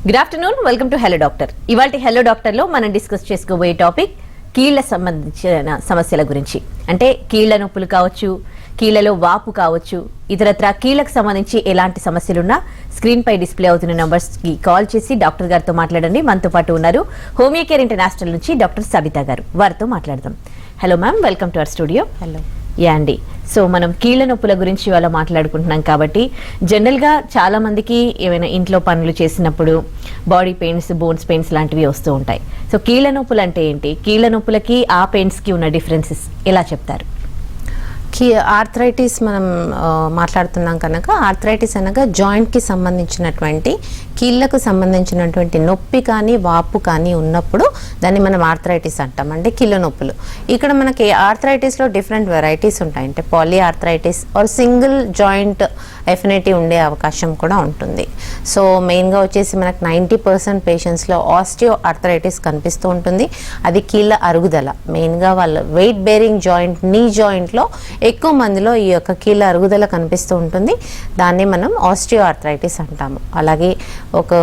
Good afternoon, welcome to hello doctor. ఇవాళ hello doctor లో మనం డిస్కస్ చేసుకోబోయే టాపిక్ కీళ్ల సంబంధించిన సమస్యల గురించి. అంటే కీళ్ల నొప్పులు కావచ్చు, కీళ్లలో వాపు కావచ్చు, ఇతరత్ర కీళ్లకు సంబంధించి ఎలాంటి సమస్యలున్నా స్క్రీన్ పై డిస్ప్లే అవుతున్న నంబర్స్ కి కాల్ చేసి డాక్టర్ గారితో మాట్లాడండి. మనతో పాటు ఉన్నారు హోమియో కేర్ ఇంటర్నేషనల్ నుంచి డాక్టర్ సబితా గారు. వారితో మాట్లాడదాం. Hello ma'am, welcome to our studio. Hello. Yeah అండి. సో మనం కీళ్ల నొప్పుల గురించి ఇవాళ మాట్లాడుకుంటున్నాం కాబట్టి జనరల్గా చాలా మందికి ఏమైనా ఇంట్లో పనులు చేసినప్పుడు బాడీ పెయిన్స్, బోన్స్ పెయిన్స్ లాంటివి వస్తూ ఉంటాయి. సో కీళ్ల నొప్పులు అంటే ఏంటి? కీళ్ల నొప్పులకి ఆ పెయిన్స్కి ఉన్న డిఫరెన్సెస్ ఎలా చెప్తారు? ఆర్థరైటిస్ మనం మాట్లాడుతున్నాం కనుక, ఆర్థరైటిస్ అనగా జాయింట్కి సంబంధించినటువంటి కీళ్ళకు సంబంధించినటువంటి నొప్పి కానీ వాపు కానీ ఉన్నప్పుడు దాన్ని మనం ఆర్థరైటిస్ అంటాం. అంటే కీళ్ళ నొప్పులు. ఇక్కడ మనకి ఆర్థరైటిస్లో డిఫరెంట్ వెరైటీస్ ఉంటాయి. అంటే polyarthritis or single joint affinity ఉండే అవకాశం కూడా ఉంటుంది. సో మెయిన్గా వచ్చేసి మనకు 90% పేషెంట్స్లో ఆస్టియో ఆర్థరైటిస్ కనిపిస్తూ ఉంటుంది. అది కీళ్ళ అరుగుదల. మెయిన్గా వాళ్ళ వెయిట్ బేరింగ్ జాయింట్, నీ జాయింట్లో ఎక్కువ మందిలో ఈ యొక్క కీళ్ళ అరుగుదల కనిపిస్తూ ఉంటుంది. దాన్ని మనం ఆస్టియో ఆర్థరైటిస్ అంటాము. అలాగే ఒక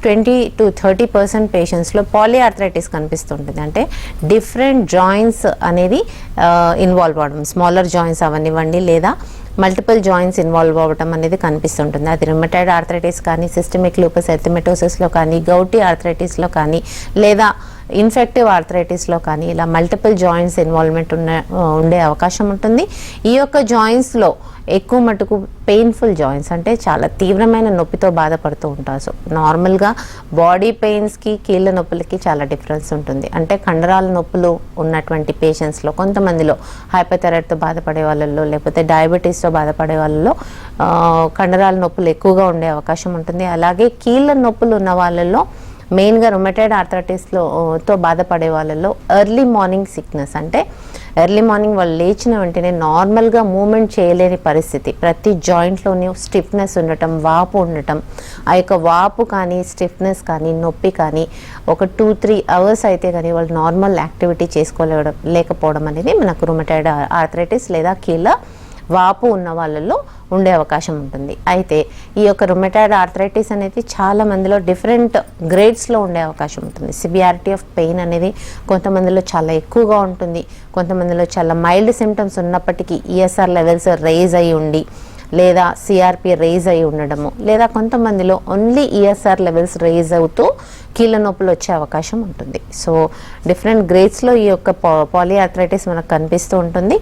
20 to 30% పేషెంట్స్లో పాలీ ఆర్థరైటిస్ కనిపిస్తుంటుంది. అంటే డిఫరెంట్ జాయింట్స్ అనేది ఇన్వాల్వ్ అవ్వడం, స్మాలర్ జాయింట్స్ అవనివ్వండి లేదా మల్టిపుల్ జాయింట్స్ ఇన్వాల్వ్ అవ్వడం అనేది కనిపిస్తుంటుంది. అది రుమటాయిడ్ ఆర్థరైటిస్ కానీ, సిస్టమిక్ లూపస్ ఎరిథమెటోసిస్లో కానీ, గౌటీ ఆర్థరైటిస్లో కానీ, లేదా ఇన్ఫెక్టివ్ ఆర్థరైటిస్లో కానీ ఇలా మల్టిపుల్ జాయింట్స్ ఇన్వాల్వ్మెంట్ ఉండే అవకాశం ఉంటుంది. ఈ యొక్క జాయింట్స్లో ఎక్కువ మటుకు పెయిన్ఫుల్ జాయింట్స్, అంటే చాలా తీవ్రమైన నొప్పితో బాధపడుతూ ఉంటారు. సో నార్మల్గా బాడీ పెయిన్స్కి కీళ్ళ నొప్పులకి చాలా డిఫరెన్స్ ఉంటుంది. అంటే కండరాల నొప్పులు ఉన్నటువంటి పేషెంట్స్లో, కొంతమందిలో హైపోథైరాయిడ్తో బాధపడే వాళ్ళల్లో లేకపోతే డయాబెటీస్తో బాధపడే వాళ్ళలో కండరాల నొప్పులు ఎక్కువగా ఉండే అవకాశం ఉంటుంది. అలాగే కీళ్ళ నొప్పులు ఉన్న వాళ్ళల్లో మెయిన్గా రుమటాయిడ్ ఆర్థరైటిస్తో బాధపడే వాళ్ళలో ఎర్లీ మార్నింగ్ సిక్నెస్, అంటే ఎర్లీ మార్నింగ్ వాళ్ళు లేచిన వెంటనే నార్మల్గా మూమెంట్ చేయలేని పరిస్థితి, ప్రతి జాయింట్లోని స్టిఫ్నెస్ ఉండటం, వాపు ఉండటం, ఆ యొక్క వాపు కానీ స్టిఫ్నెస్ కానీ నొప్పి కానీ ఒక 2-3 అవర్స్ అయితే కానీ వాళ్ళు నార్మల్ యాక్టివిటీ లేకపోవడం అనేది మనకు రుమటాయిడ్ ఆర్థరైటిస్ లేదా కీళ్ళ వాపు ఉన్న వాళ్ళల్లో ఉండే అవకాశం ఉంటుంది. అయితే ఈ యొక్క రుమటాయిడ్ ఆర్థరైటిస్ అనేది చాలా మందిలో డిఫరెంట్ గ్రేడ్స్లో ఉండే అవకాశం ఉంటుంది. సివియారిటీ ఆఫ్ పెయిన్ అనేది కొంతమందిలో చాలా ఎక్కువగా ఉంటుంది, కొంతమందిలో చాలా మైల్డ్ సిమ్టమ్స్ ఉన్నప్పటికీ ఈఎస్ఆర్ లెవెల్స్ రైజ్ అయి ఉండి లేదా సిఆర్పి రైజ్ అయి ఉండడము, లేదా కొంతమందిలో ఓన్లీ ఈఎస్ఆర్ లెవెల్స్ రైజ్ అవుతూ కీళ్ళ నొప్పులు వచ్చే అవకాశం ఉంటుంది. సో డిఫరెంట్ గ్రేడ్స్లో ఈ యొక్క పాలీ ఆర్థరైటిస్ మనకు కనిపిస్తూ ఉంటుంది.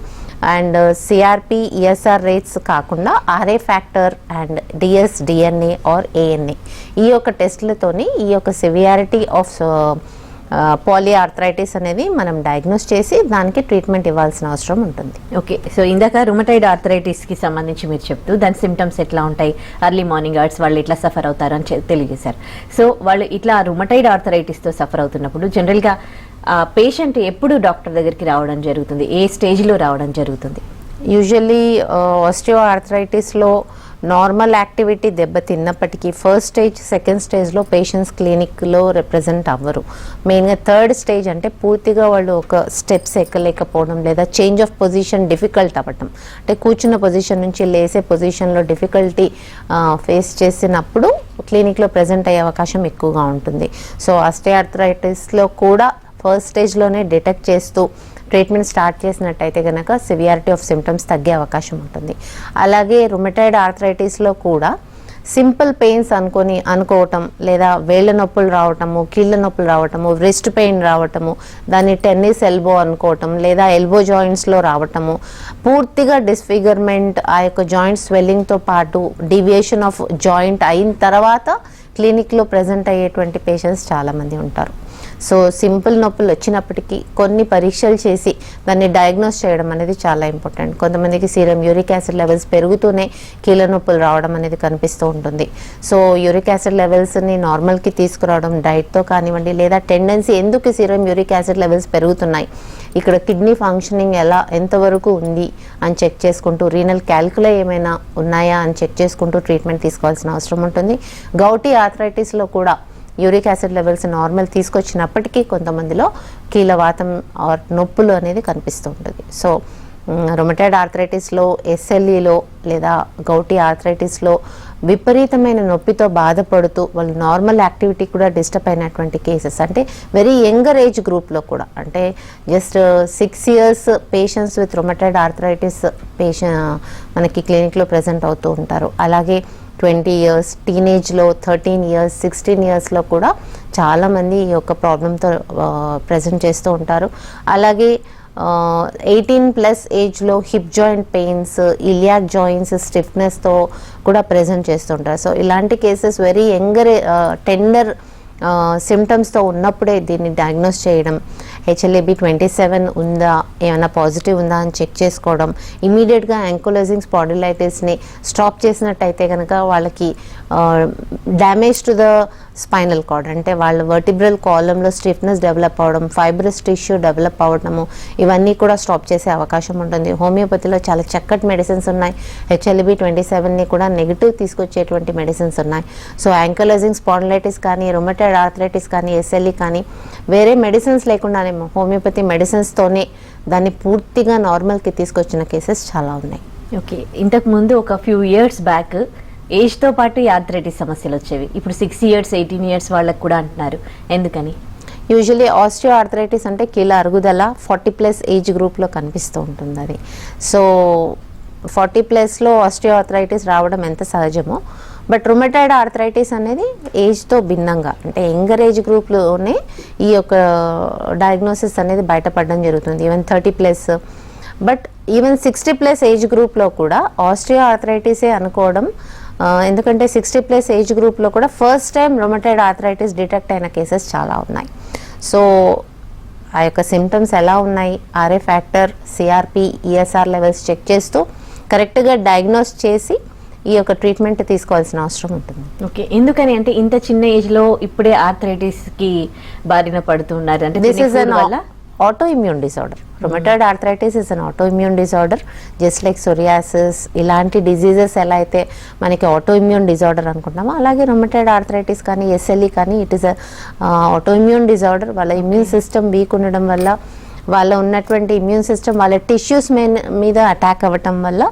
అండ్ సిఆర్పి, ఈఎస్ఆర్ రేట్స్ కాకుండా RA factor and DS, DNA or ANA ఈ యొక్క టెస్ట్లతోని ఈ యొక్క సివియారిటీ ఆఫ్ పాలీ ఆర్థరైటిస్ అనేది మనం డయాగ్నోస్ చేసి దానికి ట్రీట్మెంట్ ఇవ్వాల్సిన అవసరం ఉంటుంది. ఓకే, సో ఇందాక రుమటాయిడ్ ఆర్థరైటిస్కి సంబంధించి మీరు చెప్తూ దాని సిమ్టమ్స్ ఎట్లా ఉంటాయి, ఎర్లీ మార్నింగ్ అవర్స్ వాళ్ళు ఎట్లా సఫర్ అవుతారు అని తెలియజేశారు. సో వాళ్ళు ఇట్లా రుమటాయిడ్ ఆర్థరైటిస్తో సఫర్ అవుతున్నప్పుడు జనరల్గా పేషెంట్ ఎప్పుడు డాక్టర్ దగ్గరికి రావడం జరుగుతుంది, ఏ స్టేజ్లో రావడం జరుగుతుంది? యూజువల్లీ ఆస్టియో ఆర్థరైటిస్లో నార్మల్ యాక్టివిటీ దెబ్బతిన్నప్పటికీ ఫస్ట్ స్టేజ్, సెకండ్ స్టేజ్లో పేషెంట్స్ క్లినిక్లో రిప్రజెంట్ అవ్వరు. మెయిన్గా థర్డ్ స్టేజ్ అంటే పూర్తిగా వాళ్ళు ఒక స్టెప్స్ ఎక్కలేకపోవడం లేదా చేంజ్ ఆఫ్ పొజిషన్ డిఫికల్ట్ అవ్వటం, అంటే కూర్చున్న పొజిషన్ నుంచి లేసే పొజిషన్లో డిఫికల్టీ ఫేస్ చేసినప్పుడు క్లినిక్లో ప్రజెంట్ అయ్యే అవకాశం ఎక్కువగా ఉంటుంది. సో ఆస్టియో ఆర్థరైటిస్లో కూడా ఫస్ట్ స్టేజ్లోనే డిటెక్ట్ చేస్తూ ట్రీట్మెంట్ స్టార్ట్ చేసినట్టయితే కనుక సివియారిటీ ఆఫ్ సిమ్టమ్స్ తగ్గే అవకాశం ఉంటుంది. అలాగే రుమటాయిడ్ ఆర్థరైటిస్లో కూడా సింపుల్ పెయిన్స్ అనుకోవటం లేదా వేళ్ళ నొప్పులు రావటము, కీళ్ళ నొప్పులు రావటము, రిస్ట్ పెయిన్ రావటము, దాన్ని టెన్నిస్ ఎల్బో అనుకోవటం లేదా ఎల్బో జాయింట్స్లో రావటము, పూర్తిగా డిస్ఫిగర్మెంట్, ఆ యొక్క జాయింట్ స్వెల్లింగ్తో పాటు డీవియేషన్ ఆఫ్ జాయింట్ అయిన తర్వాత క్లినిక్లో ప్రజెంట్ అయ్యేటువంటి పేషెంట్స్ చాలామంది ఉంటారు. సో సింపుల్ నొప్పులు వచ్చినప్పటికీ కొన్ని పరీక్షలు చేసి దాన్ని డయాగ్నోస్ చేయడం అనేది చాలా ఇంపార్టెంట్. కొంతమందికి సీరం యూరిక్ యాసిడ్ లెవెల్స్ పెరుగుతూనే కీళ్ళ నొప్పులు రావడం అనేది కనిపిస్తూ ఉంటుంది. సో యూరిక్ యాసిడ్ లెవెల్స్ని నార్మల్కి తీసుకురావడం డైట్తో కానివ్వండి, లేదా టెండెన్సీ ఎందుకు సీరం యూరిక్ యాసిడ్ లెవెల్స్ పెరుగుతున్నాయి, ఇక్కడ కిడ్నీ ఫంక్షనింగ్ ఎంతవరకు ఉంది అని చెక్ చేసుకుంటూ, రీనల్ క్యాల్కులై ఏమైనా ఉన్నాయా అని చెక్ చేసుకుంటూ ట్రీట్మెంట్ తీసుకోవాల్సిన అవసరం ఉంటుంది. గౌటీ ఆర్థరైటిస్లో కూడా యూరిక్ యాసిడ్ లెవెల్స్ నార్మల్ తీసుకొచ్చినప్పటికీ కొంతమందిలో కీళ్ళవాతం ఆర్ నొప్పులు అనేది కనిపిస్తూ ఉంటుంది. సో రుమటాయిడ్ ఆర్థరైటిస్లో, ఎస్ఎల్ఈలో లేదా గౌటీ ఆర్థరైటిస్లో విపరీతమైన నొప్పితో బాధపడుతూ వాళ్ళు నార్మల్ యాక్టివిటీ కూడా డిస్టర్బ్ అయినటువంటి కేసెస్, అంటే వెరీ యంగర్ ఏజ్ గ్రూప్లో కూడా, అంటే just 6 years patients with rheumatoid arthritis మనకి క్లినిక్లో ప్రజెంట్ అవుతూ ఉంటారు. అలాగే 20 years, టీనేజ్లో 13 years, 16 yearsలో కూడా చాలామంది ఈ యొక్క ప్రాబ్లంతో ప్రజెంట్ చేస్తూ ఉంటారు. అలాగే 18+ ఏజ్లో hip joint pains, iliac joints స్టిఫ్నెస్తో కూడా ప్రజెంట్ చేస్తుంటారు. సో ఇలాంటి కేసెస్ వెరీ యంగర్ టెండర్ సిమ్టమ్స్తో ఉన్నప్పుడే దీన్ని డయాగ్నోస్ చేయడం, HLA-B27 ఉందా, ఏమైనా పాజిటివ్ ఉందా అని చెక్ చేసుకోవడం, ఇమీడియట్గా యాంకోలైజింగ్ స్పాండిలైటిస్ని స్టాప్ చేసినట్టయితే కనుక వాళ్ళకి damage to the spinal cord, అంటే వాళ్ళ వర్టిబ్రల్ కాలంలో స్టిఫ్నెస్ డెవలప్ అవ్వడం, ఫైబ్రస్ టిష్యూ డెవలప్ అవ్వడము, ఇవన్నీ కూడా స్టాప్ చేసే అవకాశం ఉంటుంది. హోమియోపతిలో చాలా చక్కటి మెడిసిన్స్ ఉన్నాయి. HLA-B27ని కూడా నెగిటివ్ తీసుకొచ్చేటువంటి మెడిసిన్స్ ఉన్నాయి. సో యాంకోలైజింగ్ స్పాండిలైటిస్ కానీ, రొమటైడ్ ఆర్థరైటిస్ కానీ, SLE కానీ వేరే మెడిసిన్స్ లేకుండానే హోమియోపతి మెడిసిన్స్తోనే దాన్ని పూర్తిగా నార్మల్కి తీసుకొచ్చిన కేసెస్ చాలా ఉన్నాయి. ఓకే, ఇంతకు ముందు ఒక ఫ్యూ ఇయర్స్ బ్యాక్ ఏజ్తో పాటు ఈ ఆర్థరైటిస్ సమస్యలు వచ్చేవి. ఇప్పుడు 6 years, 18 years వాళ్ళకు కూడా అంటున్నారు. ఎందుకని? యూజువలీ ఆస్టియో ఆర్థరైటిస్ అంటే కీళ్ళ అరుగుదల 40+ ఏజ్ గ్రూప్లో కనిపిస్తూ ఉంటుంది అది. సో 40+లో ఆస్టియో ఆర్థరైటిస్ రావడం ఎంత సహజమో, బట్ రుమటైడ్ ఆర్థరైటిస్ అనేది ఏజ్తో భిన్నంగా, అంటే యంగర్ ఏజ్ గ్రూప్లోనే ఈ యొక్క డయాగ్నోసిస్ అనేది బయటపడడం జరుగుతుంది. ఈవెన్ 30+, బట్ ఈవెన్ 60+ ఏజ్ గ్రూప్లో కూడా ఆస్టియో ఆర్థరైటిసే అనుకోవడం, ఎందుకంటే 60+ ఏజ్ గ్రూప్లో కూడా first time rheumatoid arthritis detect అయిన కేసెస్ చాలా ఉన్నాయి. సో ఆ యొక్క సిమ్టమ్స్ ఎలా ఉన్నాయి, RA factor, CRP, ESR levels check చేస్తూ కరెక్ట్గా డయాగ్నోస్ చేసి ఈ యొక్క ట్రీట్మెంట్ తీసుకోవాల్సిన అవసరం ఉంటుంది. ఓకే, ఎందుకని అంటే ఇంత చిన్న ఏజ్లో ఇప్పుడే ఆర్థరైటిస్కి బారిన పడుతున్నారు అంటే? This is an autoimmune disorder. Rheumatoid arthritis is an autoimmune disorder, just like psoriasis. ఇలాంటి డిజీజెస్ ఎలా అయితే మనకి autoimmune disorder అనుకుంటామో, అలాగే rheumatoid arthritis కానీ SLE కానీ ఇట్ ఈస్ autoimmune disorder. వాళ్ళ ఇమ్యూన్ సిస్టమ్ వీక్ ఉండడం వల్ల, వాళ్ళ ఉన్నటువంటి ఇమ్యూన్ సిస్టమ్ వాళ్ళ టిష్యూస్ మీద అటాక్ అవ్వటం వల్ల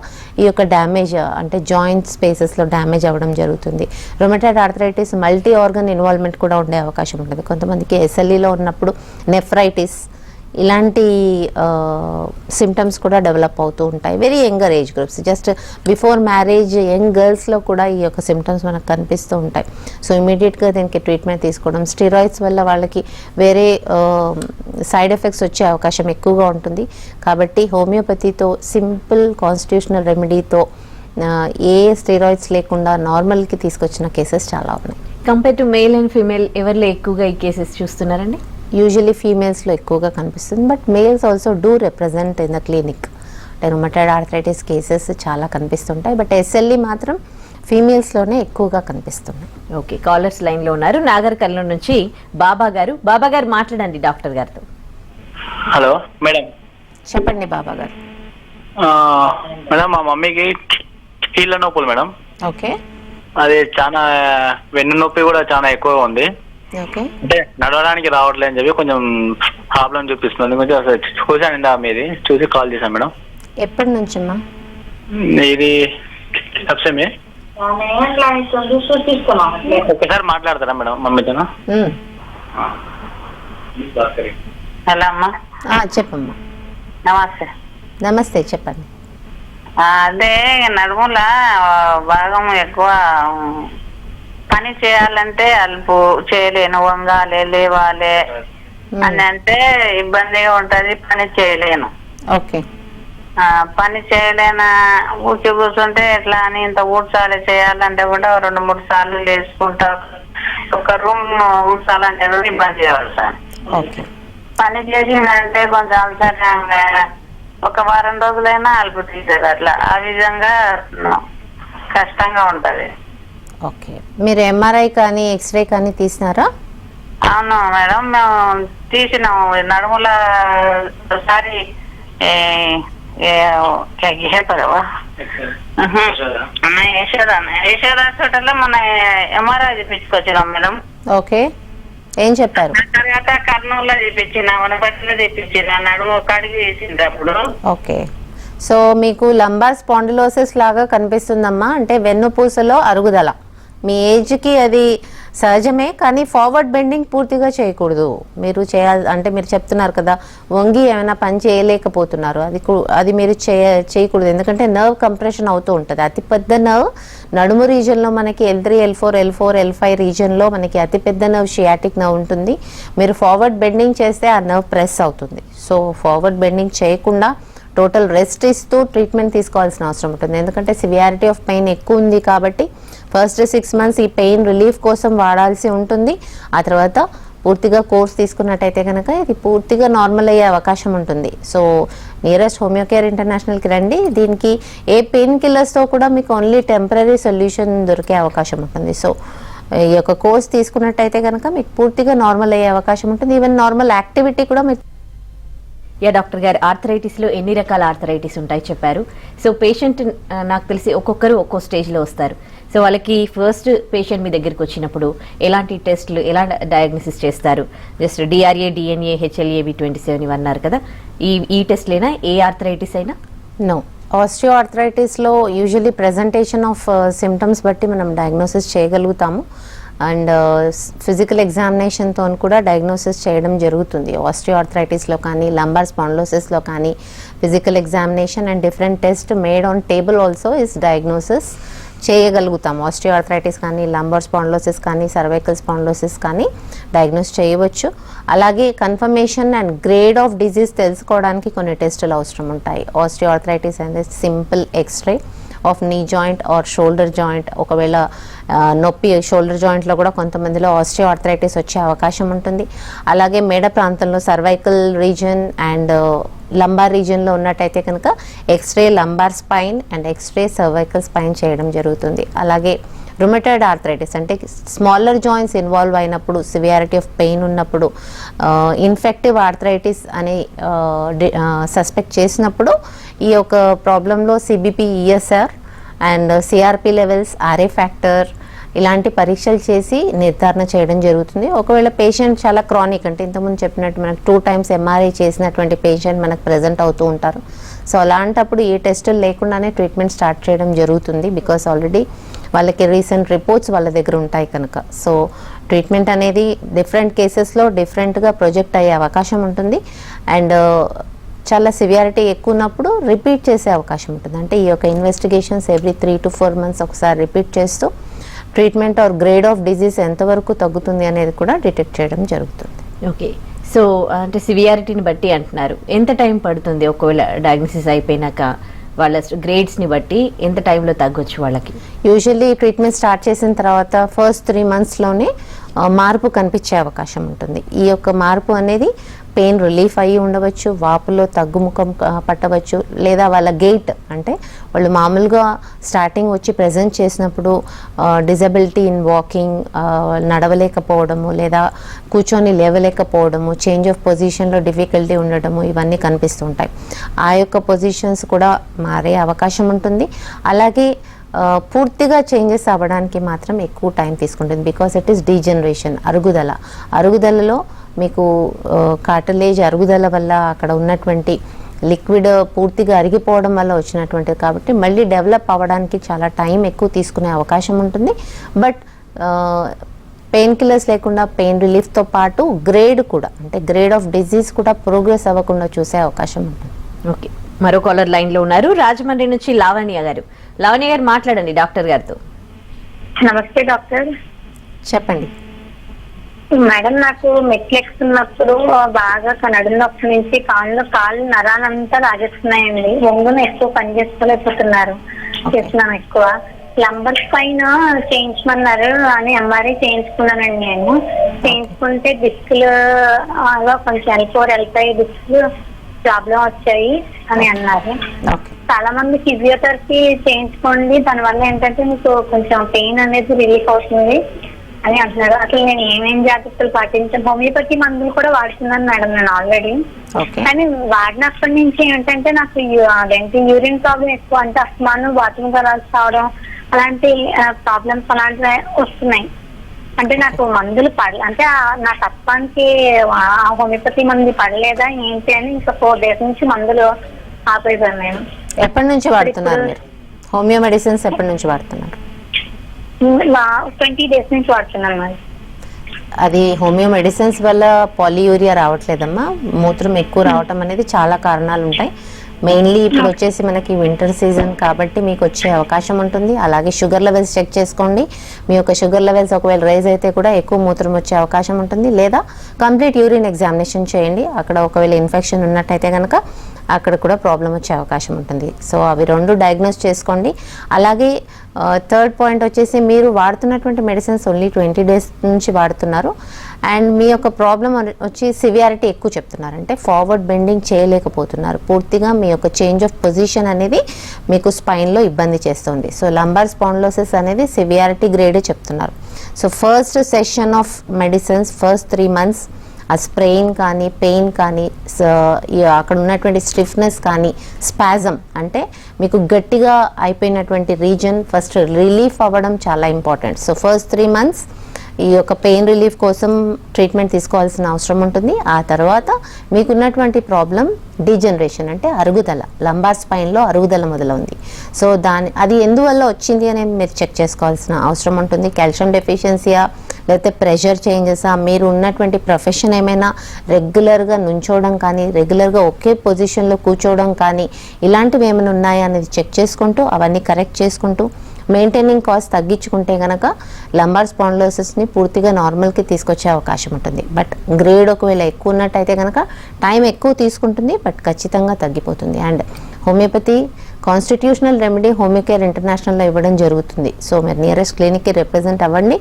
ఈ యొక్క డ్యామేజ్, అంటే జాయింట్ స్పేసెస్లో డ్యామేజ్ అవ్వడం జరుగుతుంది. Rheumatoid arthritis multi organ involvement కూడా ఉండే అవకాశం ఉంటుంది. కొంతమందికి SLEలో ఉన్నప్పుడు నెఫ్రైటిస్, ఇలాంటి సిమ్టమ్స్ కూడా డెవలప్ అవుతూ ఉంటాయి. Very younger age groups, just before marriage young గర్ల్స్లో కూడా ఈ యొక్క సిమ్టమ్స్ మనకు కనిపిస్తూ ఉంటాయి. సో ఇమీడియట్గా దీనికి ట్రీట్మెంట్ తీసుకోవడం, స్టెరాయిడ్స్ వల్ల వాళ్ళకి వేరే సైడ్ ఎఫెక్ట్స్ వచ్చే అవకాశం ఎక్కువగా ఉంటుంది. కాబట్టి హోమియోపతితో సింపుల్ కాన్స్టిట్యూషనల్ రెమెడీతో ఏ స్టెరాయిడ్స్ లేకుండా నార్మల్కి తీసుకొచ్చిన కేసెస్ చాలా ఉన్నాయి. Compare to male and female ఎవరిలో ఎక్కువగా ఈ కేసెస్ చూస్తున్నారండి? యూజువలీ ఫీమేల్స్లో ఎక్కువగా కనిపిస్తుంది, but males also do represent in the clinic. అంటే రుమటైడ్ ఆర్థరైటిస్ కేసెస్ చాలా కనిపిస్తుంటాయి, బట్ SLE మాత్రం ఫీమేల్స్లోనే ఎక్కువగా కనిపిస్తున్నాయి. ఓకే, కాలర్స్ లైన్లో ఉన్నారు. నాగర్ కర్నూలు నుంచి బాబా గారు. బాబా గారు మాట్లాడండి డాక్టర్ గారితో. Hello madam. చెప్పండి బాబా గారు. మేడం, మా మమ్మీకి కీళ్ళ నొప్పులు మేడం. ఓకే. అది చాలా వెన్ను నొప్పి కూడా చాలా ఎక్కువగా ఉంది. ఓకే. అంటే నడవడానికి రావట్లేదు అని చెప్పి కొంచెం ప్రాబ్లం చూపిస్తుంది. కొంచెం అసలు చూసానండి, మీది చూసి కాల్ చేశాను మేడం. ఎప్పటి నుంచి అమ్మా? ఇది సబ్సమే. ఒకసారి మాట్లాడతారా మేడం మమ్మీతో? హలో అమ్మా. చెప్పమ్మా. నమస్తే. నమస్తే, చెప్పండి. అదే నడుముల భాగం ఎక్కువ పని చేయాలంటే అల్పు చేయలేను, వంగాలి, లేవాలి అని అంటే ఇబ్బందిగా ఉంటది, పని చేయలేను. ఓకే. పని చేయలేనా, కూర్చుంటే ఎట్లా అని ఇంత ఊడ్చాలి చేయాలంటే కూడా 2-3 సార్లు లేచుకుంటా, ఒక రూమ్ ఊడ్చాలంటే కూడా ఇబ్బంది పడతాను. ఓకే. పని చేసిందంటే కొంచెం అలసటంగా ఒక వారం రోజులైనా అలుపు తీసేది, అట్లా ఆ విధంగా కష్టంగా ఉంటది. ఓకే. మీరు MRI కానీ ఎక్స్రే కానీ తీసినారా? అవును మేడం, మేము తీసినాము. నడుముల ఒకసారి యశోద హాస్పిటల్లో మన MRI చూపించుకొచ్చినాం మేడం. ఓకే. ఏం చెప్పారు? తర్వాత కర్నూలులో చూపించిన, వనపర్తిలో చూపించిన, నడుము కడిగి వేసింది అప్పుడు. ఓకే. సో మీకు లంబార్ స్పాండిలోసిస్ లాగా కనిపిస్తుందమ్మా, అంటే వెన్నుపూసలో అరుగుదల. మీ ఏజ్కి అది సహజమే, కానీ ఫార్వర్డ్ బెండింగ్ పూర్తిగా చేయకూడదు. మీరు చేయాలి అంటే మీరు చెప్తున్నారు కదా వంగి ఏమైనా పని చేయలేకపోతున్నారు, అది మీరు చేయకూడదు. ఎందుకంటే నర్వ్ కంప్రెషన్ అవుతూ ఉంటుంది. అతిపెద్ద నర్వ్ నడుము రీజన్లో మనకి L3, L4, L5 రీజన్లో మనకి అతిపెద్ద నర్వ్ షియాటిక్ నర్వ్ ఉంటుంది. మీరు ఫార్వర్డ్ బెండింగ్ చేస్తే ఆ నర్వ్ ప్రెస్ అవుతుంది. సో ఫార్వర్డ్ బెండింగ్ చేయకుండా టోటల్ రెస్ట్ ఇస్తూ ట్రీట్మెంట్ తీసుకోవాల్సిన అవసరం ఉంటుంది. ఎందుకంటే సివియారిటీ ఆఫ్ పెయిన్ ఎక్కువ ఉంది కాబట్టి ఫస్ట్ 6 months ఈ పెయిన్ రిలీఫ్ కోసం వాడాల్సి ఉంటుంది. ఆ తర్వాత పూర్తిగా కోర్స్ తీసుకున్నట్టయితే కనుక ఇది పూర్తిగా నార్మల్ అయ్యే అవకాశం ఉంటుంది. సో నియరెస్ట్ హోమియోకేర్ ఇంటర్నేషనల్కి రండి. దీనికి ఏ పెయిన్ కిల్లర్స్తో కూడా మీకు ఓన్లీ టెంపరీ సొల్యూషన్ దొరికే అవకాశం ఉంటుంది. సో ఈ యొక్క కోర్స్ తీసుకున్నట్టయితే కనుక మీకు పూర్తిగా నార్మల్ అయ్యే అవకాశం ఉంటుంది. ఈవెన్ నార్మల్ యాక్టివిటీ కూడా మీకు. డాక్టర్ గారు, ఆర్థరైటిస్ లో ఎన్ని రకాల ఆర్థరైటిస్ ఉంటాయి చెప్పారు. సో పేషెంట్ నాకు తెలిసి ఒక్కొక్కరు ఒక్కో స్టేజ్ లో వస్తారు. సో వాళ్ళకి ఫస్ట్ పేషెంట్ మీ దగ్గరికి వచ్చినప్పుడు ఎలాంటి టెస్ట్లు, ఎలా డయాగ్నోసిస్ చేస్తారు? జస్ట్ డిఆర్ఏ, డిఎన్ఏ, HLA-B27 ఇవి అన్నారు కదా, ఈ టెస్ట్లేనా ఏ ఆర్థరైటిస్ అయినా? నో, ఆస్టియో ఆర్థరైటిస్లో యూజువల్లీ ప్రెజెంటేషన్ ఆఫ్ సిమ్టమ్స్ బట్టి మనం డయాగ్నోసిస్ చేయగలుగుతాము. అండ్ ఫిజికల్ ఎగ్జామినేషన్తో కూడా డయాగ్నోసిస్ చేయడం జరుగుతుంది. ఆస్టియో ఆర్థరైటిస్లో కానీ లంబార్ స్పాండిలోసిస్లో కానీ physical examination and different test made on table also is diagnosis చేయగలుగుతాం. ఆస్టియో ఆర్థరైటిస్ కానీ, లంబార్ స్పాండిలోసిస్ కానీ, సర్వైకల్ స్పాండిలోసిస్ కానీ డయాగ్నోస్ చేయవచ్చు. అలాగే confirmation and grade of disease తెలుసుకోవడానికి కొన్ని టెస్టులు అవసరం ఉంటాయి. ఆస్టియో ఆర్థరైటిస్ అనేది simple x-ray of knee joint or shoulder joint. ఒకవేళ నొప్పి షోల్డర్ జాయింట్లో కూడా కొంతమందిలో ఆస్టియో ఆర్థరైటిస్ వచ్చే అవకాశం ఉంటుంది. అలాగే మెడ ప్రాంతంలో సర్వైకల్ రీజన్ అండ్ లంబార్ రీజన్లో ఉన్నట్టయితే కనుక x-ray lumbar spine and x-ray cervical spine చేయడం జరుగుతుంది. అలాగే రుమటాయిడ్ ఆర్థరైటిస్ అంటే స్మాలర్ జాయింట్స్ ఇన్వాల్వ్ అయినప్పుడు, సివియారిటీ ఆఫ్ పెయిన్ ఉన్నప్పుడు, ఇన్ఫెక్టివ్ ఆర్థరైటిస్ అని సస్పెక్ట్ చేసినప్పుడు ఈ యొక్క ప్రాబ్లంలో CBP, ESR and CRP levels, RA factor ఇలాంటి పరీక్షలు చేసి నిర్ధారణ చేయడం జరుగుతుంది. ఒకవేళ పేషెంట్ చాలా క్రానిక్ అంటే ఇంతకుముందు చెప్పినట్టు మనకు 2 times MRI చేసినటువంటి పేషెంట్ మనకు ప్రెజెంట్ అవుతూ ఉంటారు. సో అలాంటప్పుడు ఏ టెస్టులు లేకుండానే ట్రీట్మెంట్ స్టార్ట్ చేయడం జరుగుతుంది. బికాస్ ఆల్రెడీ వాళ్ళకి రీసెంట్ రిపోర్ట్స్ వాళ్ళ దగ్గర ఉంటాయి కనుక. సో ట్రీట్మెంట్ అనేది డిఫరెంట్ కేసెస్లో డిఫరెంట్గా ప్రొజెక్ట్ అయ్యే అవకాశం ఉంటుంది. అండ్ చాలా సివియారిటీ ఎక్కువ ఉన్నప్పుడు రిపీట్ చేసే అవకాశం ఉంటుంది. అంటే ఈ యొక్క ఇన్వెస్టిగేషన్స్ ఎవ్రీ 3 to 4 months ఒకసారి రిపీట్ చేస్తూ treatment are grade of disease ఎంతవరకు తగ్గుతుంది అనేది కూడా డిటెక్ట్ చేయడం జరుగుతుంది. ఓకే, సో అంటే సివియారిటీని బట్టి అంటున్నారు, ఎంత టైం పడుతుంది? ఒకవేళ డయాగ్నోసిస్ అయిపోయినాక వాళ్ళ గ్రేడ్స్ని బట్టి ఎంత టైంలో తగ్గొచ్చు వాళ్ళకి? యూజువల్లీ ట్రీట్మెంట్ స్టార్ట్ చేసిన తర్వాత ఫస్ట్ 3 monthsలోనే మార్పు కనిపించే అవకాశం ఉంటుంది. ఈ యొక్క మార్పు అనేది పెయిన్ రిలీఫ్ అయ్యి ఉండవచ్చు, వాపులో తగ్గుముఖం పట్టవచ్చు, లేదా వాళ్ళ గెయిట్ అంటే వాళ్ళు మామూలుగా స్టార్టింగ్ వచ్చి ప్రజెంట్ చేసినప్పుడు డిజబిలిటీ ఇన్ వాకింగ్, నడవలేకపోవడము లేదా కూర్చొని లేవలేకపోవడము, చేంజ్ ఆఫ్ పొజిషన్లో డిఫికల్టీ ఉండడము, ఇవన్నీ కనిపిస్తుంటాయి. ఆ యొక్క పొజిషన్స్ కూడా మారే అవకాశం ఉంటుంది. అలాగే పూర్తిగా చేంజెస్ అవ్వడానికి మాత్రం ఎక్కువ టైం తీసుకుంటుంది. బికాస్ ఇట్ ఈస్ డీజనరేషన్, అరుగుదలలో మీకు కార్టిలేజ్ అరుగుదల వల్ల అక్కడ ఉన్నటువంటి లిక్విడ్ పూర్తిగా అరిగిపోవడం వల్ల వచ్చినటువంటిది కాబట్టి మళ్ళీ డెవలప్ అవ్వడానికి చాలా టైం ఎక్కువ తీసుకునే అవకాశం ఉంటుంది. బట్ పెయిన్ కిల్లర్స్ లేకుండా పెయిన్ రిలీఫ్తో పాటు గ్రేడ్ కూడా అంటే గ్రేడ్ ఆఫ్ డిజీజ్ కూడా ప్రోగ్రెస్ అవ్వకుండా చూసే అవకాశం ఉంటుంది. ఓకే, మరో కాలర్ లైన్లో ఉన్నారు, రాజమండ్రి నుంచి లావణ్య గారు. లావణ్య గారు మాట్లాడండి డాక్టర్ గారితో. నమస్తే డాక్టర్. చెప్పండి మేడం, నాకు మెట్లు ఎక్కుతున్నప్పుడు బాగా నడుము నొప్పి నుంచి కాళ్ళు నరాలంతా లాగేస్తున్నాయండి. ఒంగును ఎక్కువ పని చేసుకోలేకపోతున్నారు, చేస్తున్నాను ఎక్కువ. లంబర్ పైన చేయించమన్నారు అని MRI చేయించుకున్నానండి. నేను చేయించుకుంటే డిస్క్లు కొంచెం L4, L5 డిస్క్లు ప్రాబ్లం వచ్చాయి అని అన్నారు. చాలా మంది ఫిజియోథెరపీ చేయించుకోండి, దానివల్ల ఏంటంటే మీకు కొంచెం పెయిన్ అనేది రిలీఫ్ అవుతుంది అని అంటున్నారు. అసలు నేను ఏమేం జాగ్రత్తలు పాటించాను? హోమియోపతి మందులు కూడా వాడుతున్నాను మేడం నేను ఆల్రెడీ. కానీ వాడినప్పటి నుంచి ఏంటంటే నాకు అదేంటి యూరిన్ ప్రాబ్లం ఎక్కువ, అంటే అస్తమానం బాత్రూమ్ కరాల్సి రావడం అలాంటి ప్రాబ్లమ్స్ అలాంటివి వస్తున్నాయి. అంటే నాకు మందులు అంటే నా తత్వానికి హోమియోపతి మందులు పడలేదా ఏంటి అని ఇంకా 4 days నుంచి మందులు ఆపేసాను నేను. ఎప్పటి నుంచి వాడుతున్నారు మీరు హోమియో మెడిసిన్స్? ఎప్పటి నుంచి వాడుతున్నారు? 20 days నుంచి వాడుతున్నాను మరి. అది హోమియో మెడిసిన్స్ వల్ల పాలియూరియా రావట్లేదమ్మా. మూత్రం ఎక్కువ రావటం అనేది చాలా కారణాలు ఉంటాయి. మెయిన్లీ ఇప్పుడు వచ్చేసి మనకి వింటర్ సీజన్ కాబట్టి మీకు వచ్చే అవకాశం ఉంటుంది. అలాగే షుగర్ లెవెల్స్ చెక్ చేసుకోండి. మీ యొక్క షుగర్ లెవెల్స్ ఒకవేళ రైజ్ అయితే కూడా ఎక్కువ మూత్రం వచ్చే అవకాశం ఉంటుంది. లేదా కంప్లీట్ యూరిన్ ఎగ్జామినేషన్ చేయండి. అక్కడ ఒకవేళ ఇన్ఫెక్షన్ ఉన్నట్టయితే కనుక అక్కడ కూడా ప్రాబ్లం వచ్చే అవకాశం ఉంటుంది. సో అవి రెండు డయాగ్నోస్ చేసుకోండి. అలాగే థర్డ్ పాయింట్ వచ్చేసి మీరు వాడుతున్నటువంటి మెడిసిన్స్ ఓన్లీ 20 days నుంచి వాడుతున్నారు అండ్ మీ యొక్క ప్రాబ్లం వచ్చి సివియారిటీ ఎక్కువ చెప్తున్నారు. అంటే ఫార్వర్డ్ బెండింగ్ చేయలేకపోతున్నారు. పూర్తిగా మీ యొక్క చేంజ్ ఆఫ్ పొజిషన్ అనేది మీకు స్పైన్లో ఇబ్బంది చేస్తుంది. సో లంబార్ స్పాండిలోసిస్ అనేది సివియారిటీ గ్రేడే చెప్తున్నారు. So first session of medicines first 3 months ఆ స్ప్రెయిన్ కానీ పెయిన్ కానీ అక్కడ ఉన్నటువంటి స్టిఫ్నెస్ కానీ స్పాజమ్ అంటే మీకు గట్టిగా అయిపోయినటువంటి రీజన్ ఫస్ట్ రిలీఫ్ అవ్వడం చాలా ఇంపార్టెంట్. సో ఫస్ట్ 3 months ఈ యొక్క పెయిన్ రిలీఫ్ కోసం ట్రీట్మెంట్ తీసుకోవాల్సిన అవసరం ఉంటుంది. ఆ తర్వాత మీకున్నటువంటి ప్రాబ్లం డీజనరేషన్ అంటే అరుగుదల, లంబార్ స్పైన్లో అరుగుదల మొదలవుంది. సో అది ఎందువల్ల వచ్చింది అనేది మీరు చెక్ చేసుకోవాల్సిన అవసరం ఉంటుంది. కాల్షియం డెఫిషియన్సీయా లేకపోతే ప్రెషర్ చేంజెసా, మీరు ఉన్నటువంటి ప్రొఫెషన్ ఏమైనా రెగ్యులర్గా నుంచోవడం కానీ రెగ్యులర్గా ఒకే పొజిషన్లో కూర్చోవడం కానీ ఇలాంటివి ఏమైనా ఉన్నాయా అనేది చెక్ చేసుకుంటూ అవన్నీ కరెక్ట్ చేసుకుంటూ మెయింటైనింగ్ కాస్ట్ తగ్గించుకుంటే కనుక లంబార్ స్పాండిలోసిస్ని పూర్తిగా నార్మల్కి తీసుకొచ్చే అవకాశం ఉంటుంది. బట్ గ్రేడ్ ఒకవేళ ఎక్కువ ఉన్నట్టయితే కనుక టైం ఎక్కువ తీసుకుంటుంది బట్ ఖచ్చితంగా తగ్గిపోతుంది. And homeopathy constitutional remedy Homeocare ఇంటర్నేషనల్లో ఇవ్వడం జరుగుతుంది. సో మీరు నియరెస్ట్ క్లినిక్కి రిప్రజెంట్ అవ్వండి.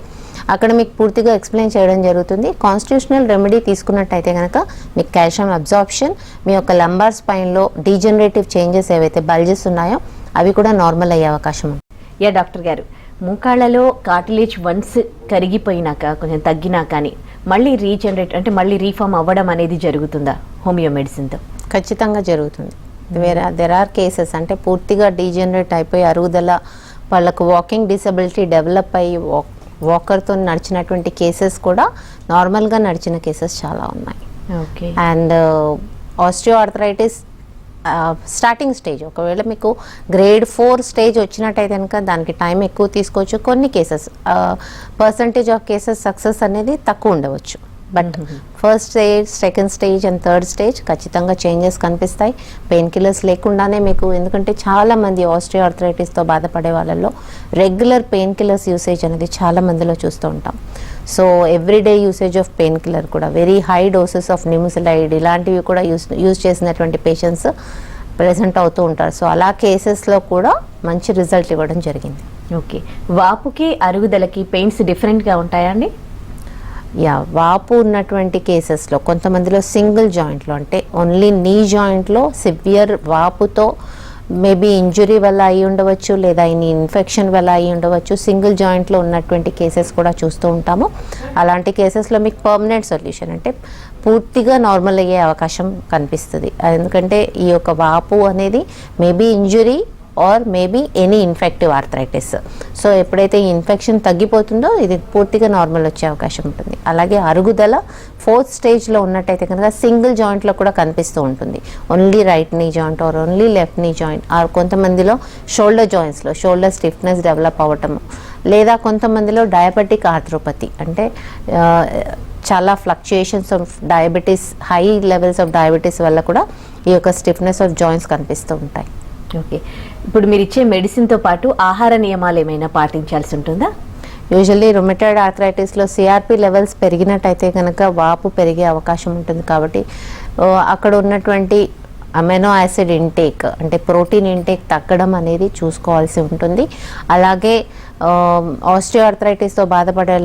అక్కడ మీకు పూర్తిగా ఎక్స్ప్లెయిన్ చేయడం జరుగుతుంది. కాన్స్టిట్యూషనల్ రెమెడీ తీసుకున్నట్టయితే కనుక మీకు కాల్షియం అబ్జార్ప్షన్, మీ యొక్క లంబార్ స్పైన్లో డీజనరేటివ్ చేంజెస్ ఏవైతే బల్జెస్ ఉన్నాయో అవి కూడా నార్మల్ అయ్యే అవకాశం ఉంది. యా డాక్టర్ గారు, మోకాళ్ళలో కార్టిలేజ్ వన్స్ కరిగిపోయినాక కొంచెం తగ్గినా కానీ మళ్ళీ రీజనరేట్ అంటే మళ్ళీ రీఫార్మ్ అవ్వడం అనేది జరుగుతుందా హోమియో మెడిసిన్తో? ఖచ్చితంగా జరుగుతుంది. దెర్ ఆర్ కేసెస్ అంటే పూర్తిగా డీజనరేట్ అయిపోయి అరుగుదల వాళ్ళకు వాకింగ్ డిసబిలిటీ డెవలప్ అయ్యి వాకర్తో నడిచినటువంటి కేసెస్ కూడా నార్మల్గా నడిచిన కేసెస్ చాలా ఉన్నాయి. Okay. And osteo arthritis starting stage ఒకవేళ మీకు గ్రేడ్ 4 స్టేజ్ వచ్చినట్టయితే కనుక దానికి టైం ఎక్కువ తీసుకోవచ్చు. కొన్ని cases percentage of cases success అనేది తక్కువ ఉండవచ్చు. But first stage, second stage and third stage ఖచ్చితంగా చేంజెస్ కనిపిస్తాయి. పెయిన్ కిల్లర్స్ లేకుండానే మీకు, ఎందుకంటే చాలామంది ఆస్టియో ఆర్థరైటిస్తో బాధపడే వాళ్ళల్లో రెగ్యులర్ పెయిన్ కిల్లర్స్ యూసేజ్ అనేది చాలా మందిలో చూస్తూ ఉంటాం. So everyday usage of pain killer కూడా వెరీ హై డోసెస్ ఆఫ్ నిముసిలైడ్ ఇలాంటివి కూడా యూజ్ చేసినటువంటి పేషెంట్స్ ప్రెసెంట్ అవుతూ ఉంటారు. సో అలా కేసెస్లో కూడా మంచి రిజల్ట్ ఇవ్వడం జరిగింది. ఓకే. వాపుకి అరుగుదలకి పెయిన్స్ డిఫరెంట్గా ఉంటాయా అండి? వాపు ఉన్నటువంటి కేసెస్లో కొంతమందిలో సింగిల్ జాయింట్లో అంటే ఓన్లీ నీ జాయింట్లో సివియర్ వాపుతో మేబీ ఇంజురీ వల్ల అయి ఉండవచ్చు లేదా ఇన్ఫెక్షన్ వల్ల అయి ఉండవచ్చు. సింగిల్ జాయింట్లో ఉన్నటువంటి కేసెస్ కూడా చూస్తూ ఉంటాము. అలాంటి కేసెస్లో మీకు పర్మనెంట్ సొల్యూషన్ అంటే పూర్తిగా నార్మల్ అయ్యే అవకాశం కనిపిస్తుంది. ఎందుకంటే ఈ యొక్క వాపు అనేది maybe injury or maybe any infective arthritis. So ఎప్పుడైతే ఈ ఇన్ఫెక్షన్ తగ్గిపోతుందో ఇది పూర్తిగా నార్మల్ వచ్చే అవకాశం ఉంటుంది. అలాగే అరుగుదల 4th స్టేజ్లో ఉన్నట్టయితే కనుక సింగిల్ జాయింట్లో కూడా కనిపిస్తూ ఉంటుంది. Only right knee joint or only left knee joint or కొంతమందిలో షోల్డర్ జాయింట్స్లో షోల్డర్ స్టిఫ్నెస్ డెవలప్ అవ్వటం, లేదా కొంతమందిలో డయాబెటిక్ ఆర్థ్రోపతి అంటే చాలా fluctuations of diabetes, high levels of diabetes వల్ల కూడా ఈ యొక్క స్టిఫ్నెస్ ఆఫ్ జాయింట్స్ కనిపిస్తూ ఉంటాయి. ఓకే. ఇప్పుడు మీరు ఇచ్చే మెడిసిన్తో పాటు ఆహార నియమాలు ఏమైనా పాటించాల్సి ఉంటుందా? యూజువల్లీ రొమటైడ్ ఆర్థరైటిస్లో సిఆర్పి లెవెల్స్ పెరిగినట్టయితే కనుక వాపు పెరిగే అవకాశం ఉంటుంది. కాబట్టి అక్కడ ఉన్నటువంటి అమైనో యాసిడ్ ఇంటేక్ అంటే ప్రోటీన్ ఇంటేక్ తగ్గడం అనేది చూసుకోవాల్సి ఉంటుంది. అలాగే ఆస్టియో ఆర్థరైటిస్తో బాధపడే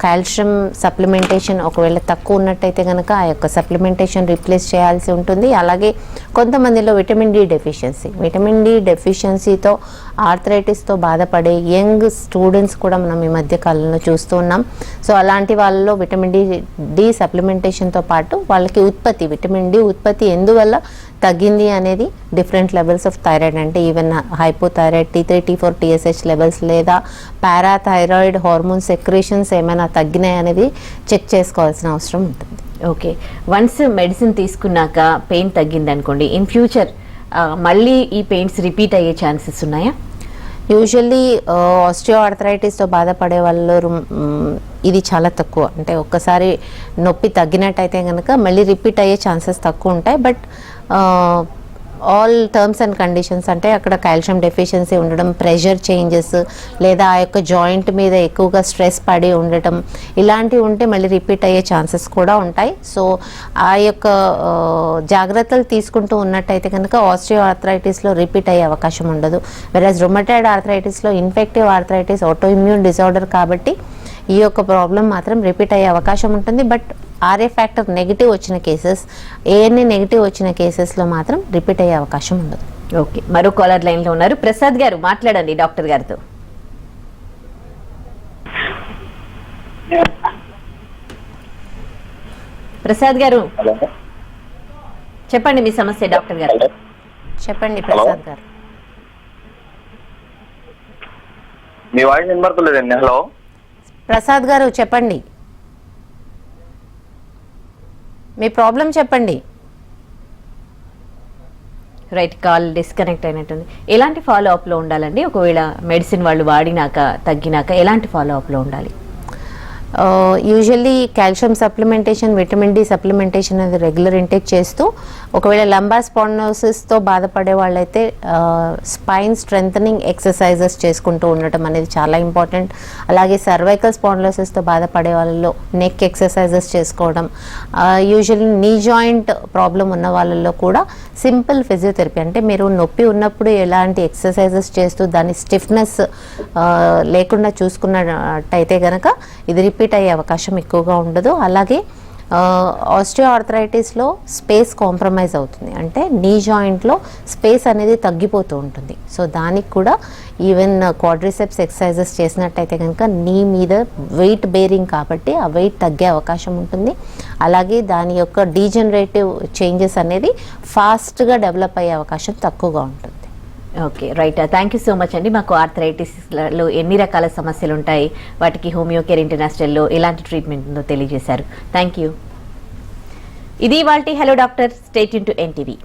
కాల్షియం సప్లిమెంటేషన్ ఒకవేళ తక్కువ ఉన్నట్టయితే కనుక ఆ యొక్క సప్లిమెంటేషన్ రీప్లేస్ చేయాల్సి ఉంటుంది. అలాగే కొంతమందిలో విటమిన్ డి డెఫిషియన్సీతో ఆర్థరైటిస్తో బాధపడే యంగ్ స్టూడెంట్స్ కూడా మనం ఈ మధ్య కాలంలో చూస్తూ ఉన్నాం. సో అలాంటి వాళ్ళలో విటమిన్ డి సప్లిమెంటేషన్తో పాటు వాళ్ళకి విటమిన్ డి ఉత్పత్తి ఎందువల్ల తగ్గింది అనేది డిఫరెంట్ లెవెల్స్ ఆఫ్ థైరాయిడ్ అంటే even hypothyroid, T3, T4, TSH levels లేదా పారాథైరాయిడ్ హార్మోన్ సెక్రేషన్స్ ఏమైనా తగ్గినాయి అనేది చెక్ చేసుకోవాల్సిన అవసరం ఉంటుంది. ఓకే. వన్స్ మెడిసిన్ తీసుకున్నాక పెయిన్ తగ్గింది అనుకోండి, ఇన్ ఫ్యూచర్ మళ్ళీ ఈ పెయిన్స్ రిపీట్ అయ్యే ఛాన్సెస్ ఉన్నాయా? యూజువల్లీ ఆస్టియో ఆర్థరైటిస్తో బాధపడే వాళ్ళు ఇది చాలా తక్కువ. అంటే ఒక్కసారి నొప్పి తగ్గినట్టయితే కనుక మళ్ళీ రిపీట్ అయ్యే ఛాన్సెస్ తక్కువ ఉంటాయి. But all terms and conditions అంటే అక్కడ కాల్షియం డెఫిషియన్సీ ఉండడం, ప్రెషర్ చేంజెస్, లేదా ఆ యొక్క జాయింట్ మీద ఎక్కువగా స్ట్రెస్ పడి ఉండటం, ఇలాంటివి ఉంటే మళ్ళీ రిపీట్ అయ్యే ఛాన్సెస్ కూడా ఉంటాయి. సో ఆ యొక్క జాగ్రత్తలు తీసుకుంటూ ఉన్నట్టయితే కనుక ఆస్టియో ఆర్థరైటిస్లో రిపీట్ అయ్యే అవకాశం ఉండదు. వెరాజ్ రుమటాయిడ్ ఆర్థరైటిస్లో infective arthritis, autoimmune disorder కాబట్టి ఈ యొక్క ప్రాబ్లం మాత్రం రిపీట్ అయ్యే అవకాశం ఉంటుంది. బట్ ఆర్ఏ ఫ్యాక్టర్ నెగిటివ్ వచ్చిన కేసెస్, ఏఎన్ఏ నెగిటివ్ వచ్చిన కేసెస్లో మాత్రం రిపీట్ అయ్యే అవకాశం ఉండదు. ఓకే, మరో కాలర్ లైన్లో ఉన్నారు. ప్రసాద్ గారు మాట్లాడండి డాక్టర్ గారితో. ప్రసాద్ గారు చెప్పండి మీ సమస్య డాక్టర్ గారు. చెప్పండి ప్రసాద్ గారు. మీ వాయిస్ వినబడతలేదండి. హలో ప్రసాద్ గారు చెప్పండి, మీ ప్రాబ్లం చెప్పండి. రైట్, కాల్ డిస్కనెక్ట్ అయినట్టుంది. ఎలాంటి ఫాలో అప్లో ఉండాలండి? ఒకవేళ మెడిసిన్ వాళ్ళు వాడినాక తగ్గినాక ఎలాంటి ఫాలో అప్లో ఉండాలి? Usually calcium supplementation, vitamin D supplementation అనేది రెగ్యులర్ ఇంటేక్ చేస్తూ, ఒకవేళ లంబార్ స్పాండిలోసిస్తో బాధపడే వాళ్ళైతే స్పైన్ స్ట్రెంథనింగ్ ఎక్సర్సైజెస్ చేసుకుంటూ ఉండటం అనేది చాలా ఇంపార్టెంట్. అలాగే సర్వైకల్ స్పాండిలోసిస్తో బాధపడే వాళ్ళలో నెక్ ఎక్సర్సైజెస్ చేసుకోవడం, యూజువల్లీ నీ జాయింట్ ప్రాబ్లం ఉన్న వాళ్ళల్లో కూడా సింపుల్ ఫిజియోథెరపీ, అంటే మీరు నొప్పి ఉన్నప్పుడు ఎలాంటి ఎక్సర్సైజెస్ చేస్తూ దాని స్టిఫ్నెస్ లేకుండా చూసుకున్నట్టయితే కనుక ఇది రిపీట్ అయ్యే అవకాశం ఎక్కువగా ఉండదు. అలాగే ఆస్టియో ఆర్థరైటిస్లో స్పేస్ కాంప్రమైజ్ అవుతుంది, అంటే నీ జాయింట్లో స్పేస్ అనేది తగ్గిపోతూ ఉంటుంది. సో దానికి కూడా ఈవెన్ క్వాడ్రిసెప్స్ ఎక్సర్సైజెస్ చేసినట్టయితే కనుక నీ మీద వెయిట్ బేరింగ్ కాబట్టి ఆ వెయిట్ తగ్గే అవకాశం ఉంటుంది. అలాగే దాని యొక్క డీజనరేటివ్ చేంజెస్ అనేది ఫాస్ట్గా డెవలప్ అయ్యే అవకాశం తక్కువగా ఉంటుంది. Okay, right, thank you so much అండి. మాకు ఆర్థరైటిస్లో ఎన్ని రకాల సమస్యలు ఉంటాయి, వాటికి హోమియోకేర్ ఇంటర్నేషనల్లో ఎలాంటి ట్రీట్మెంట్ ఉందో తెలియజేశారు. Thank you. ఇది ఇవాల్టి hello doctor. Stay tune to NTV.